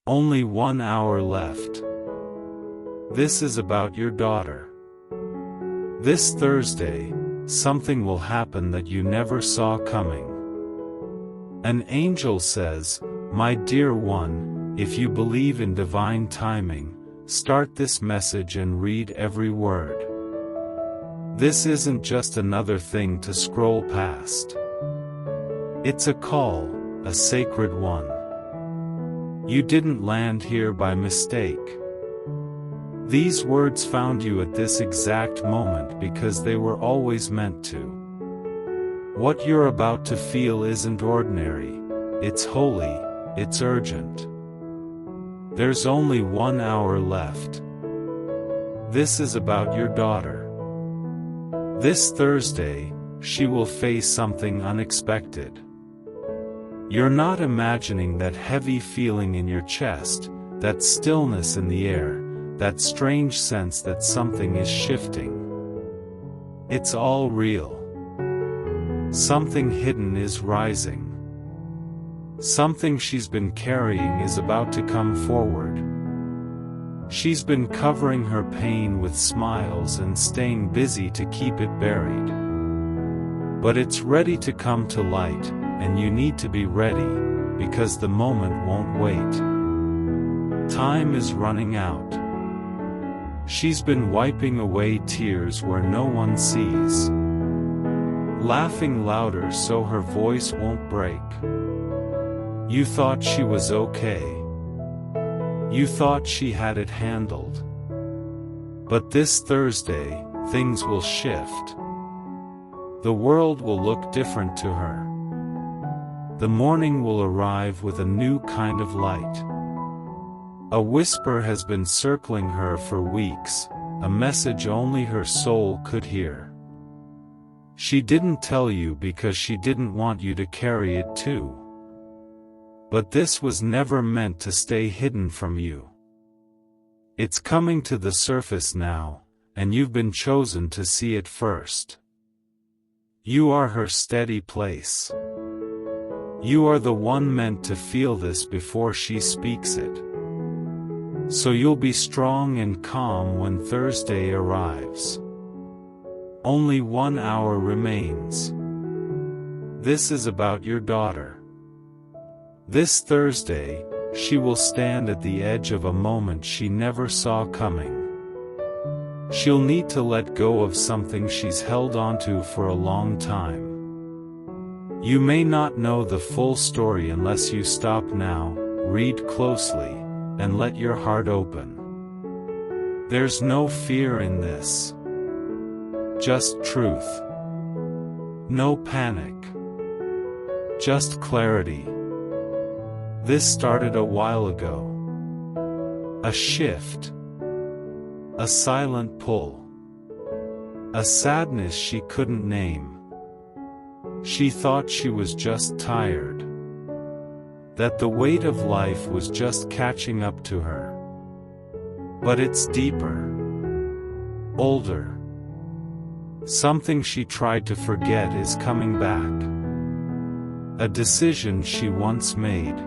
Only 1 hour left. This is about your daughter. This Thursday, something will happen that you never saw coming. An angel says, "My dear one, if you believe in divine timing, start this message and read every word. This isn't just another thing to scroll past. It's a call, a sacred one. You didn't land here by mistake. These words found you at this exact moment because they were always meant to. What you're about to feel isn't ordinary, it's holy, it's urgent. There's only 1 hour left. This is about your daughter. This Thursday, she will face something unexpected. You're not imagining that heavy feeling in your chest, that stillness in the air, that strange sense that something is shifting. It's all real. Something hidden is rising. Something she's been carrying is about to come forward. She's been covering her pain with smiles and staying busy to keep it buried. But it's ready to come to light, and you need to be ready, because the moment won't wait. Time is running out. She's been wiping away tears where no one sees, laughing louder so her voice won't break. You thought she was okay. You thought she had it handled. But this Thursday, things will shift. The world will look different to her. The morning will arrive with a new kind of light. A whisper has been circling her for weeks, a message only her soul could hear. She didn't tell you because she didn't want you to carry it too. But this was never meant to stay hidden from you. It's coming to the surface now, and you've been chosen to see it first. You are her steady place. You are the one meant to feel this before she speaks it. So you'll be strong and calm when Thursday arrives. Only 1 hour remains. This is about your daughter. This Thursday, she will stand at the edge of a moment she never saw coming. She'll need to let go of something she's held onto for a long time. You may not know the full story unless you stop now, read closely, and let your heart open. There's no fear in this. Just truth. No panic. Just clarity. This started a while ago. A shift. A silent pull. A sadness she couldn't name. She thought she was just tired. That the weight of life was just catching up to her. But it's deeper. Older. Something she tried to forget is coming back. A decision she once made.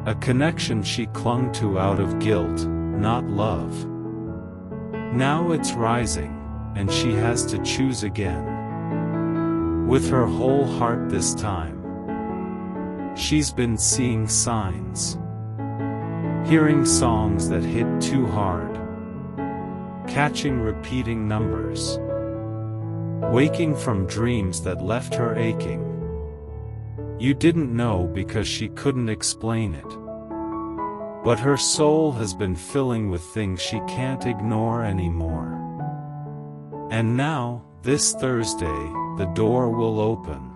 A connection she clung to out of guilt, not love. Now it's rising, and she has to choose again. With her whole heart this time. She's been seeing signs. Hearing songs that hit too hard. Catching repeating numbers. Waking from dreams that left her aching. You didn't know because she couldn't explain it. But her soul has been filling with things she can't ignore anymore. And now, this Thursday, the door will open.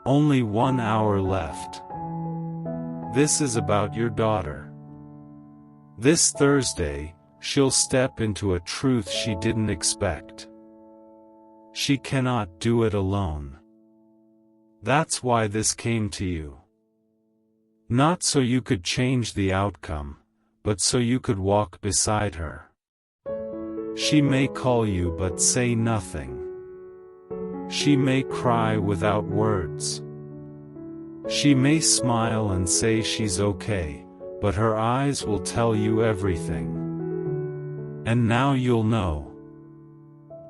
Only 1 hour left. This is about your daughter. This Thursday, she'll step into a truth she didn't expect. She cannot do it alone. That's why this came to you. Not so you could change the outcome, but so you could walk beside her. She may call you but say nothing. She may cry without words. She may smile and say she's okay, but her eyes will tell you everything. And now you'll know.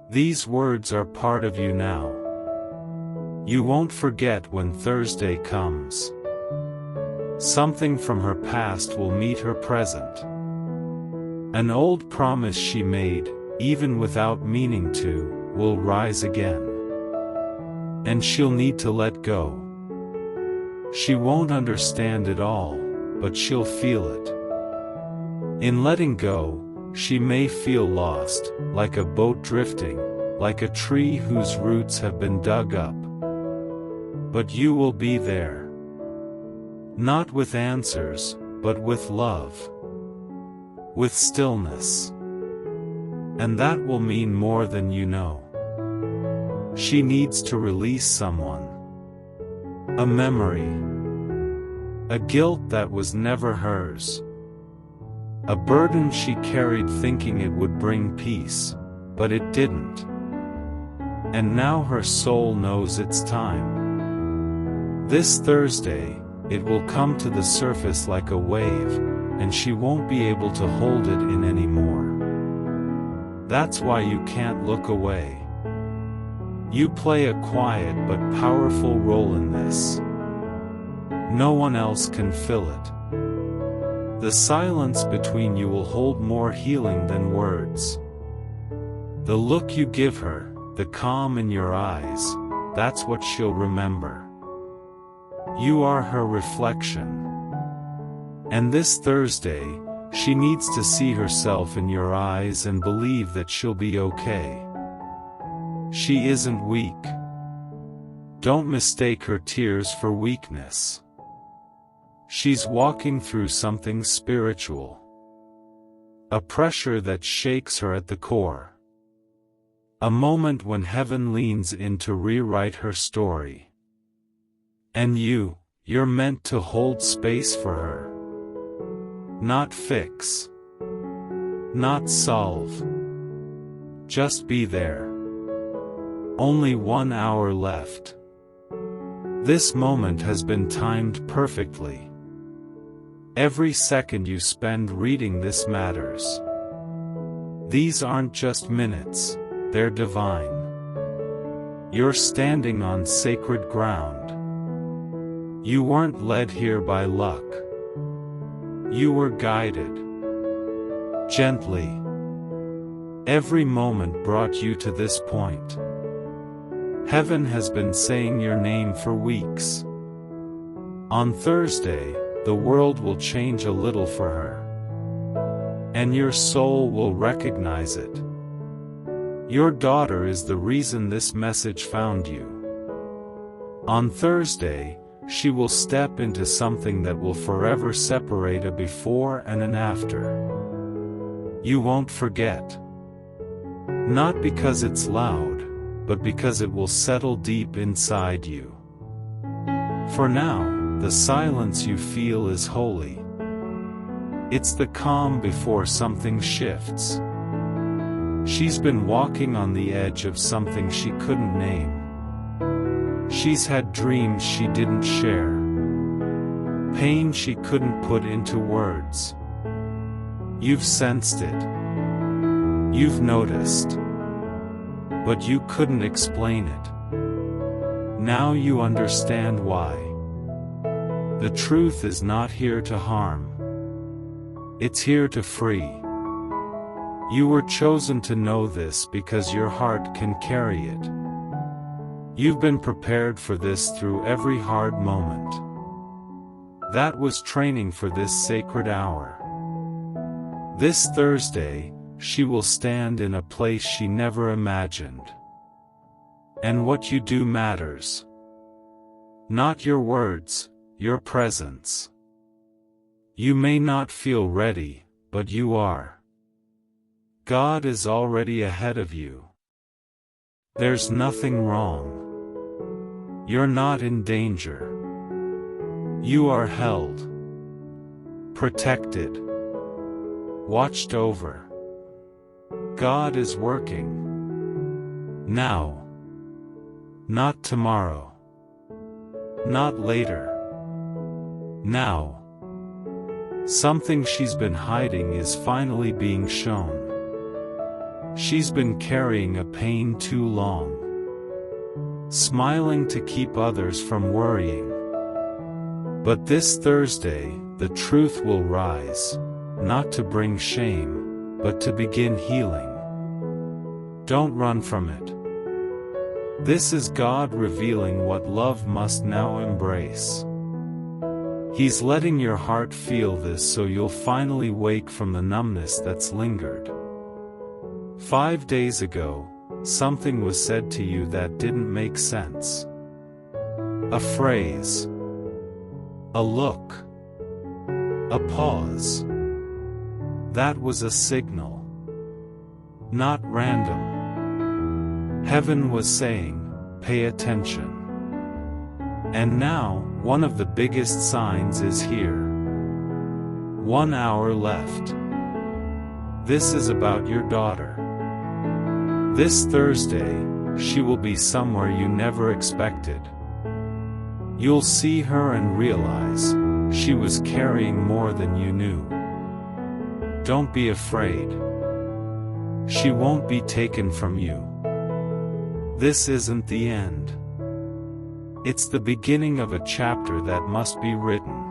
These words are part of you now. You won't forget when Thursday comes. Something from her past will meet her present. An old promise she made, even without meaning to, will rise again. And she'll need to let go. She won't understand it all, but she'll feel it. In letting go, she may feel lost, like a boat drifting, like a tree whose roots have been dug up. But you will be there. Not with answers, but with love. With stillness. And that will mean more than you know. She needs to release someone. A memory. A guilt that was never hers. A burden she carried thinking it would bring peace, but it didn't. And now her soul knows it's time. This Thursday, it will come to the surface like a wave, and she won't be able to hold it in anymore. That's why you can't look away. You play a quiet but powerful role in this. No one else can fill it. The silence between you will hold more healing than words. The look you give her, the calm in your eyes, that's what she'll remember. You are her reflection. And this Thursday, she needs to see herself in your eyes and believe that she'll be okay. She isn't weak. Don't mistake her tears for weakness. She's walking through something spiritual. A pressure that shakes her at the core. A moment when heaven leans in to rewrite her story. And you're meant to hold space for her. Not fix. Not solve. Just be there. Only 1 hour left. This moment has been timed perfectly. Every second you spend reading this matters. These aren't just minutes, they're divine. You're standing on sacred ground. You weren't led here by luck. You were guided. Gently. Every moment brought you to this point. Heaven has been saying your name for weeks. On Thursday, the world will change a little for her. And your soul will recognize it. Your daughter is the reason this message found you. On Thursday, she will step into something that will forever separate a before and an after. You won't forget. Not because it's loud, but because it will settle deep inside you. For now, the silence you feel is holy. It's the calm before something shifts. She's been walking on the edge of something she couldn't name. She's had dreams she didn't share. Pain she couldn't put into words. You've sensed it. You've noticed. But you couldn't explain it. Now you understand why. The truth is not here to harm. It's here to free. You were chosen to know this because your heart can carry it. You've been prepared for this through every hard moment. That was training for this sacred hour. This Thursday, she will stand in a place she never imagined. And what you do matters. Not your words, your presence. You may not feel ready, but you are. God is already ahead of you. There's nothing wrong. You're not in danger. You are held. Protected. Watched over. God is working. Now. Not tomorrow. Not later. Now. Something she's been hiding is finally being shown. She's been carrying a pain too long, smiling to keep others from worrying. But this Thursday, the truth will rise, not to bring shame, but to begin healing. Don't run from it. This is God revealing what love must now embrace. He's letting your heart feel this so you'll finally wake from the numbness that's lingered. 5 days ago, something was said to you that didn't make sense. A phrase, a look, a pause. That was a signal. Not random. Heaven was saying, pay attention. And now, one of the biggest signs is here. 1 hour left. This is about your daughter. This Thursday, she will be somewhere you never expected. You'll see her and realize, she was carrying more than you knew. Don't be afraid. She won't be taken from you. This isn't the end. It's the beginning of a chapter that must be written.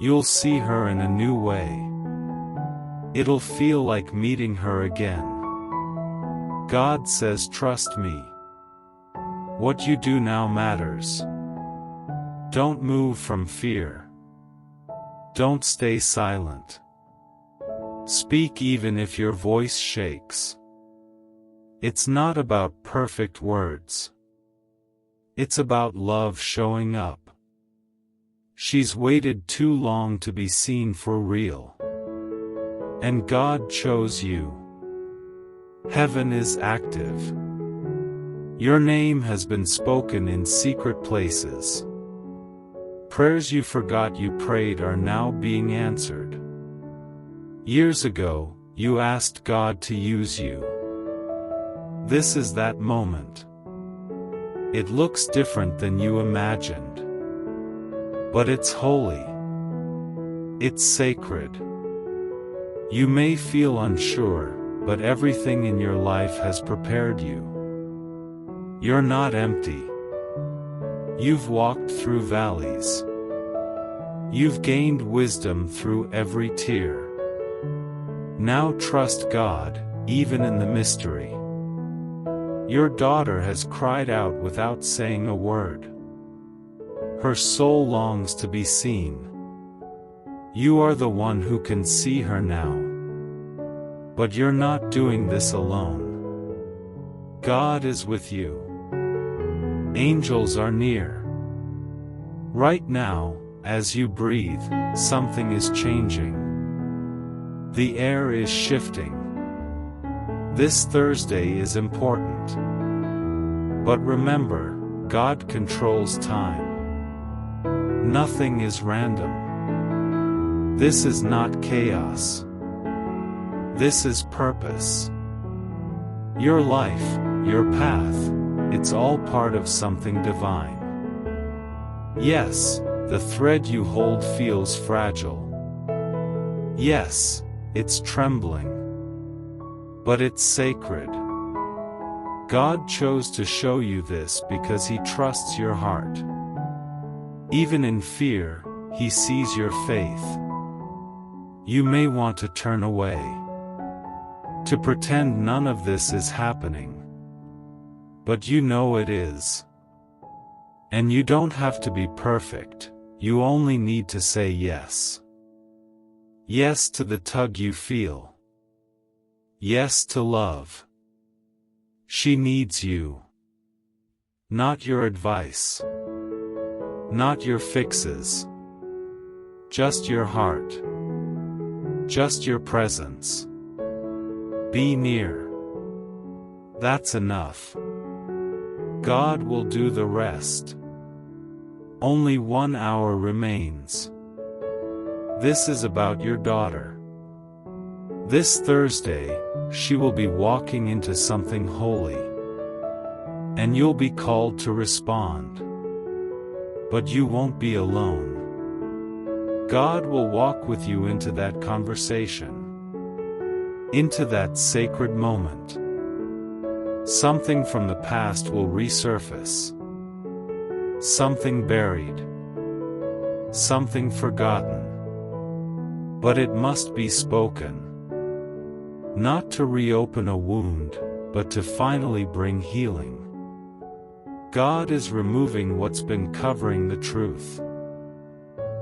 You'll see her in a new way. It'll feel like meeting her again. God says, trust me. What you do now matters. Don't move from fear. Don't stay silent. Speak even if your voice shakes. It's not about perfect words. It's about love showing up. She's waited too long to be seen for real. And God chose you. Heaven is active. Your name has been spoken in secret places. Prayers you forgot you prayed are now being answered. Years ago, you asked God to use you. This is that moment. It looks different than you imagined. But it's holy. It's sacred. You may feel unsure, but everything in your life has prepared you. You're not empty. You've walked through valleys. You've gained wisdom through every tear. Now trust God, even in the mystery. Your daughter has cried out without saying a word. Her soul longs to be seen. You are the one who can see her now. But you're not doing this alone. God is with you. Angels are near. Right now, as you breathe, something is changing. The air is shifting. This Thursday is important. But remember, God controls time. Nothing is random. This is not chaos. This is purpose. Your life, your path, it's all part of something divine. Yes, the thread you hold feels fragile. Yes, it's trembling. But it's sacred. God chose to show you this because He trusts your heart. Even in fear, He sees your faith. You may want to turn away, to pretend none of this is happening. But you know it is. And you don't have to be perfect, you only need to say yes. Yes to the tug you feel. Yes to love. She needs you. Not your advice. Not your fixes. Just your heart. Just your presence. Be near. That's enough. God will do the rest. Only 1 hour remains. This is about your daughter. This Thursday, she will be walking into something holy. And you'll be called to respond. But you won't be alone. God will walk with you into that conversation, into that sacred moment. Something from the past will resurface. Something buried. Something forgotten. But it must be spoken. Not to reopen a wound, but to finally bring healing. God is removing what's been covering the truth.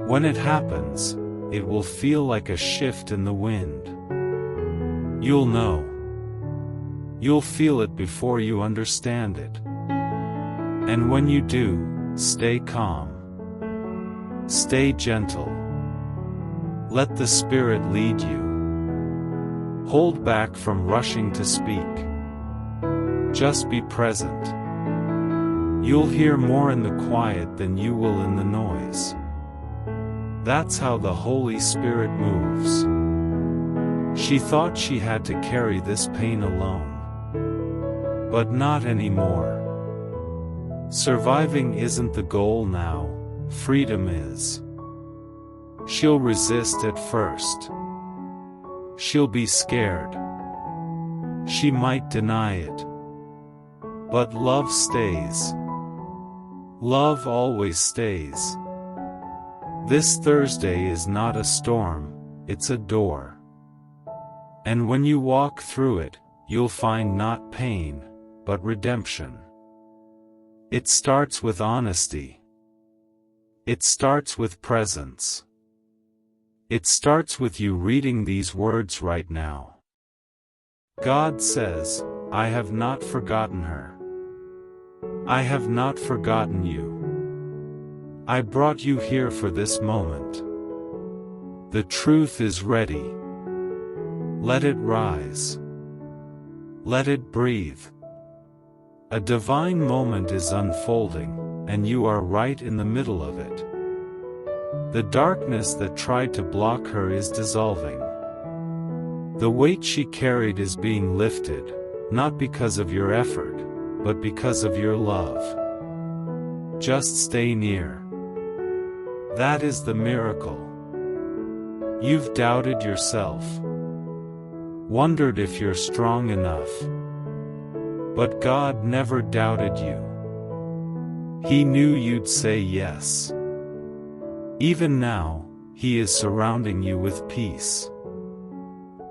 When it happens, it will feel like a shift in the wind. You'll know. You'll feel it before you understand it. And when you do, stay calm. Stay gentle. Let the Spirit lead you. Hold back from rushing to speak. Just be present. You'll hear more in the quiet than you will in the noise. That's how the Holy Spirit moves. She thought she had to carry this pain alone. But not anymore. Surviving isn't the goal now, freedom is. She'll resist at first. She'll be scared. She might deny it. But love stays. Love always stays. This Thursday is not a storm, it's a door. And when you walk through it, you'll find not pain, but redemption. It starts with honesty. It starts with presence. It starts with you reading these words right now. God says, I have not forgotten her. I have not forgotten you. I brought you here for this moment. The truth is ready. Let it rise. Let it breathe. A divine moment is unfolding, and you are right in the middle of it. The darkness that tried to block her is dissolving. The weight she carried is being lifted, not because of your effort, but because of your love. Just stay near. That is the miracle. You've doubted yourself. Wondered if you're strong enough. But God never doubted you. He knew you'd say yes. Even now, He is surrounding you with peace.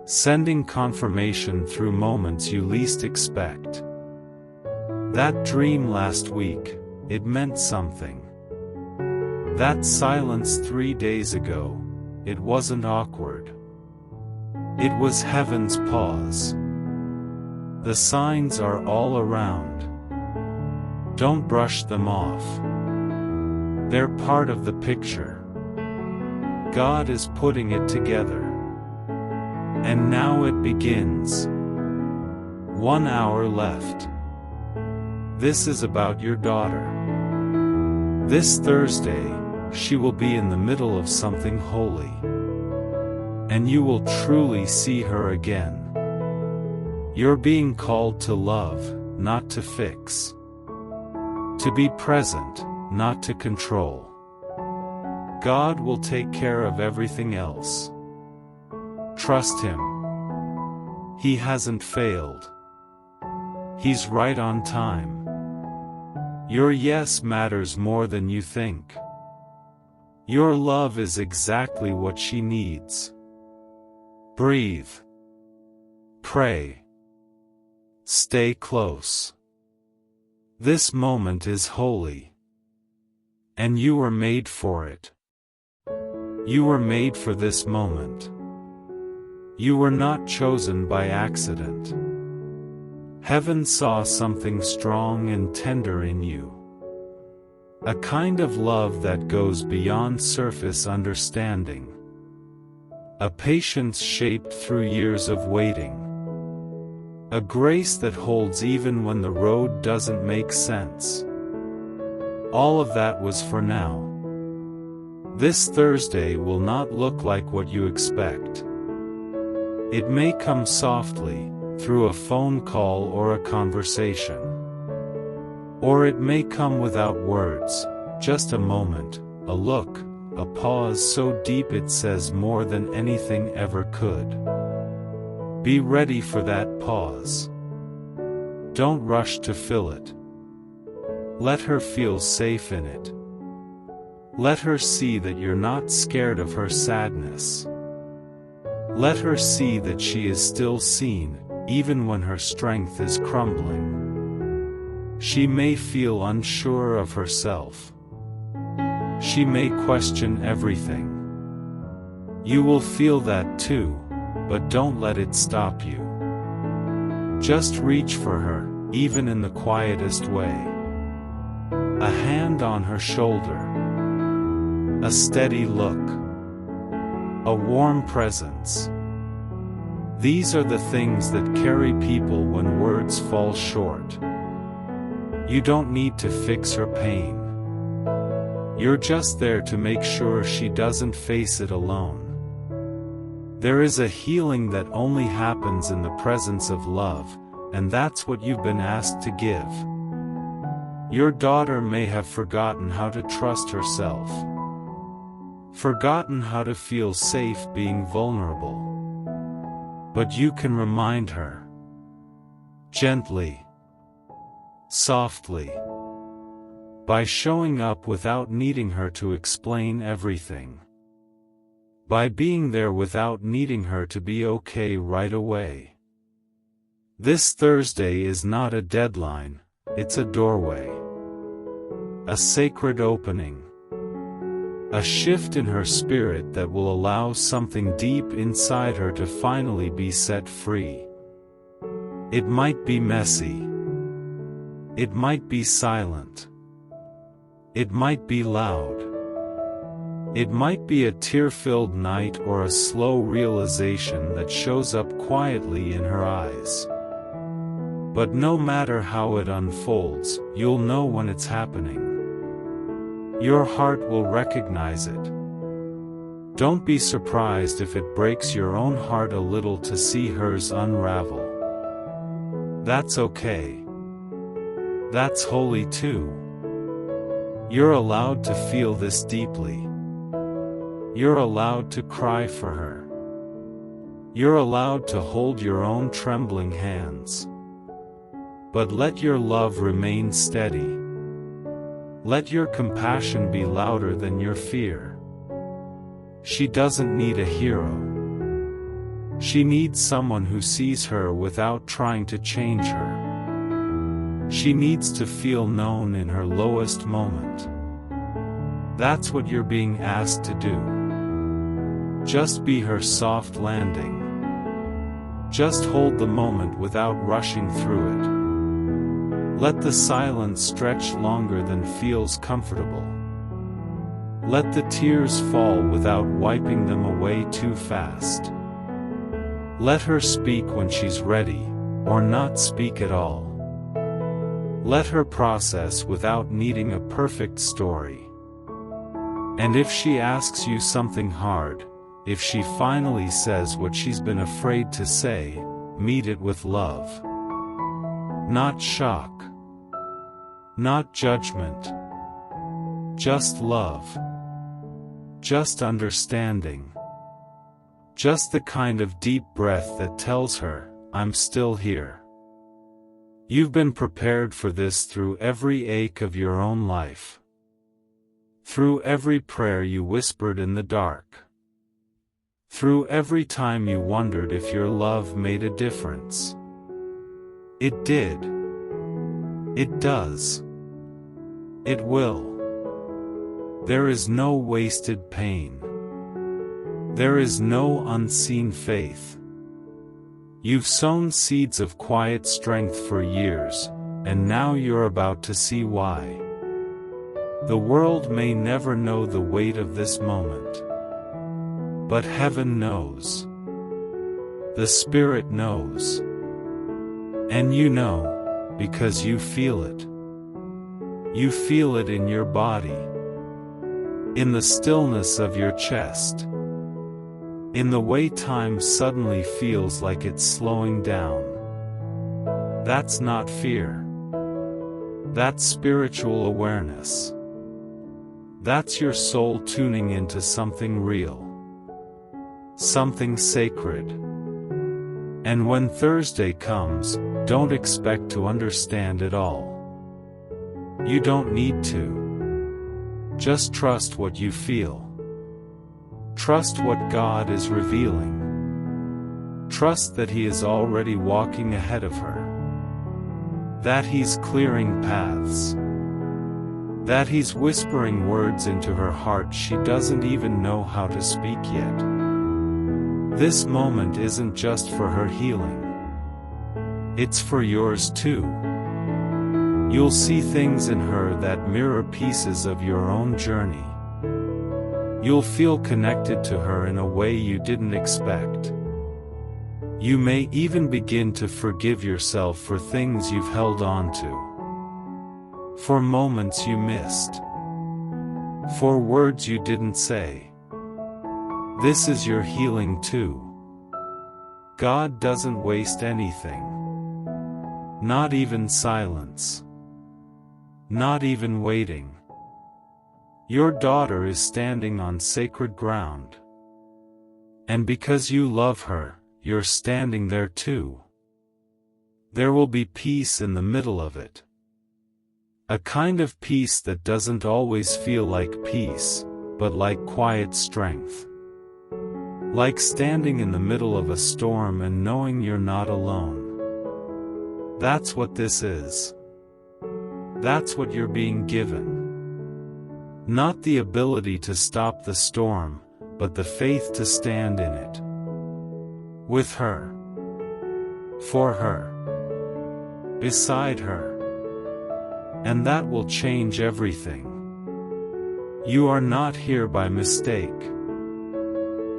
Sending confirmation through moments you least expect. That dream last week, it meant something. That silence 3 days ago, it wasn't awkward. It was heaven's pause. The signs are all around. Don't brush them off. They're part of the picture. God is putting it together. And now it begins. 1 hour left. This is about your daughter. This Thursday, she will be in the middle of something holy. And you will truly see her again. You're being called to love, not to fix. To be present, not to control. God will take care of everything else. Trust Him. He hasn't failed. He's right on time. Your yes matters more than you think. Your love is exactly what she needs. Breathe. Pray. Stay close. This moment is holy. And you were made for it. You were made for this moment. You were not chosen by accident. Heaven saw something strong and tender in you. A kind of love that goes beyond surface understanding. A patience shaped through years of waiting. A grace that holds even when the road doesn't make sense. All of that was for now. This Thursday will not look like what you expect. It may come softly, through a phone call or a conversation. Or it may come without words, just a moment, a look, a pause so deep it says more than anything ever could. Be ready for that pause. Don't rush to fill it. Let her feel safe in it. Let her see that you're not scared of her sadness. Let her see that she is still seen, even when her strength is crumbling. She may feel unsure of herself. She may question everything. You will feel that too, but don't let it stop you. Just reach for her, even in the quietest way. A hand on her shoulder. A steady look. A warm presence. These are the things that carry people when words fall short. You don't need to fix her pain. You're just there to make sure she doesn't face it alone. There is a healing that only happens in the presence of love, and that's what you've been asked to give. Your daughter may have forgotten how to trust herself. Forgotten how to feel safe being vulnerable. But you can remind her. Gently. Softly. By showing up without needing her to explain everything. By being there without needing her to be okay right away. This Thursday is not a deadline, it's a doorway. A sacred opening. A shift in her spirit that will allow something deep inside her to finally be set free. It might be messy. It might be silent. It might be loud. It might be a tear-filled night or a slow realization that shows up quietly in her eyes. But no matter how it unfolds, you'll know when it's happening. Your heart will recognize it. Don't be surprised if it breaks your own heart a little to see hers unravel. That's okay. That's holy too. You're allowed to feel this deeply. You're allowed to cry for her. You're allowed to hold your own trembling hands. But let your love remain steady. Let your compassion be louder than your fear. She doesn't need a hero. She needs someone who sees her without trying to change her. She needs to feel known in her lowest moment. That's what you're being asked to do. Just be her soft landing. Just hold the moment without rushing through it. Let the silence stretch longer than feels comfortable. Let the tears fall without wiping them away too fast. Let her speak when she's ready, or not speak at all. Let her process without needing a perfect story. And if she asks you something hard, if she finally says what she's been afraid to say, meet it with love. Not shock. Not judgment. Just love. Just understanding. Just the kind of deep breath that tells her, I'm still here. You've been prepared for this through every ache of your own life. Through every prayer you whispered in the dark. Through every time you wondered if your love made a difference. It did. It does. It will. There is no wasted pain. There is no unseen faith. You've sown seeds of quiet strength for years, and now you're about to see why. The world may never know the weight of this moment. But heaven knows. The Spirit knows. And you know, because you feel it. You feel it in your body. In the stillness of your chest. In the way time suddenly feels like it's slowing down. That's not fear. That's spiritual awareness. That's your soul tuning into something real, something sacred. And when Thursday comes, don't expect to understand it all. You don't need to. Just trust what you feel. Trust what God is revealing. Trust that He is already walking ahead of her. That He's clearing paths. That He's whispering words into her heart she doesn't even know how to speak yet. This moment isn't just for her healing. It's for yours too. You'll see things in her that mirror pieces of your own journey. You'll feel connected to her in a way you didn't expect. You may even begin to forgive yourself for things you've held on to. For moments you missed. For words you didn't say. This is your healing too. God doesn't waste anything. Not even silence. Not even waiting. Your daughter is standing on sacred ground. And because you love her, you're standing there too. There will be peace in the middle of it. A kind of peace that doesn't always feel like peace, but like quiet strength. Like standing in the middle of a storm and knowing you're not alone. That's what this is. That's what you're being given. Not the ability to stop the storm, but the faith to stand in it. With her. For her. Beside her. And that will change everything. You are not here by mistake.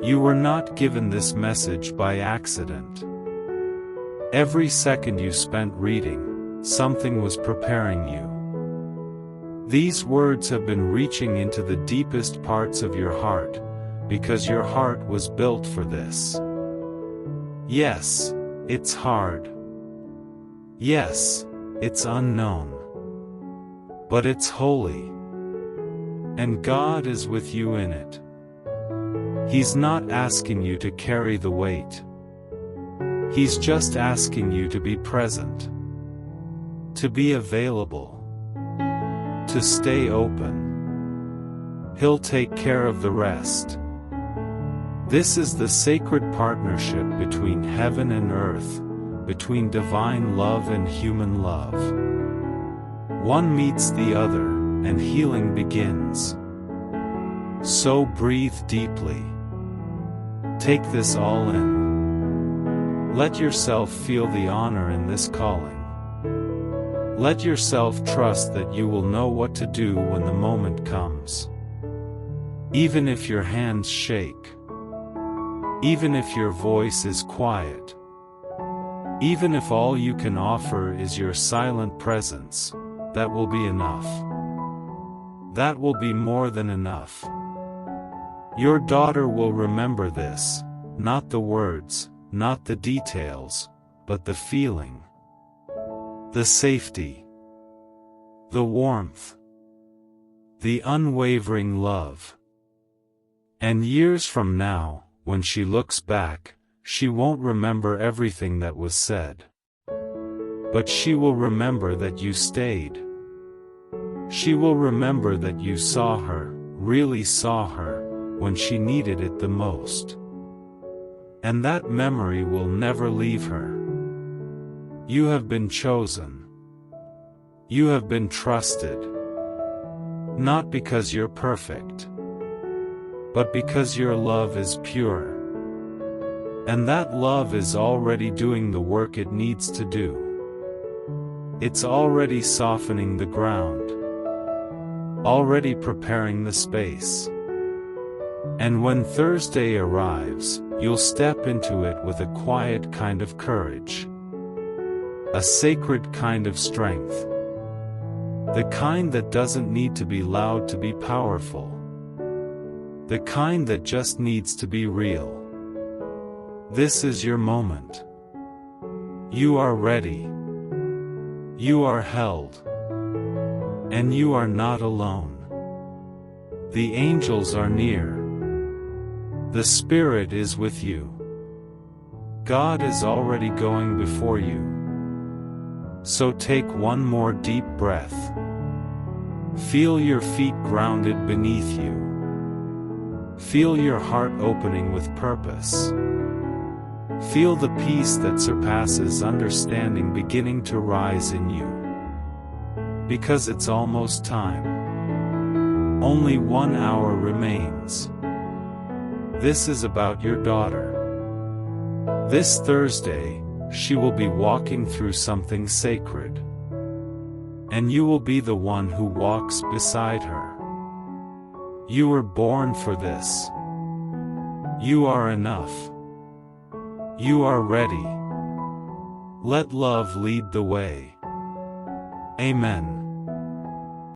You were not given this message by accident. Every second you spent reading, something was preparing you. These words have been reaching into the deepest parts of your heart, because your heart was built for this. Yes, it's hard. Yes, it's unknown. But it's holy. And God is with you in it. He's not asking you to carry the weight. He's just asking you to be present. To be available. To stay open. He'll take care of the rest. This is the sacred partnership between heaven and earth, between divine love and human love. One meets the other, and healing begins. So breathe deeply. Take this all in. Let yourself feel the honor in this calling. Let yourself trust that you will know what to do when the moment comes. Even if your hands shake. Even if your voice is quiet. Even if all you can offer is your silent presence, that will be enough. That will be more than enough. Your daughter will remember this, not the words, not the details, but the feeling. The safety. The warmth. The unwavering love. And years from now, when she looks back, she won't remember everything that was said. But she will remember that you stayed. She will remember that you saw her, really saw her, when she needed it the most. And that memory will never leave her. You have been chosen. You have been trusted. Not because you're perfect, but because your love is pure. And that love is already doing the work it needs to do. It's already softening the ground. Already preparing the space. And when Thursday arrives, you'll step into it with a quiet kind of courage. A sacred kind of strength. The kind that doesn't need to be loud to be powerful. The kind that just needs to be real. This is your moment. You are ready. You are held. And you are not alone. The angels are near. The Spirit is with you. God is already going before you. So take one more deep breath. Feel your feet grounded beneath you. Feel your heart opening with purpose. Feel the peace that surpasses understanding beginning to rise in you. Because it's almost time. Only 1 hour remains. This is about your daughter. This Thursday, she will be walking through something sacred. And you will be the one who walks beside her. You were born for this. You are enough. You are ready. Let love lead the way. Amen.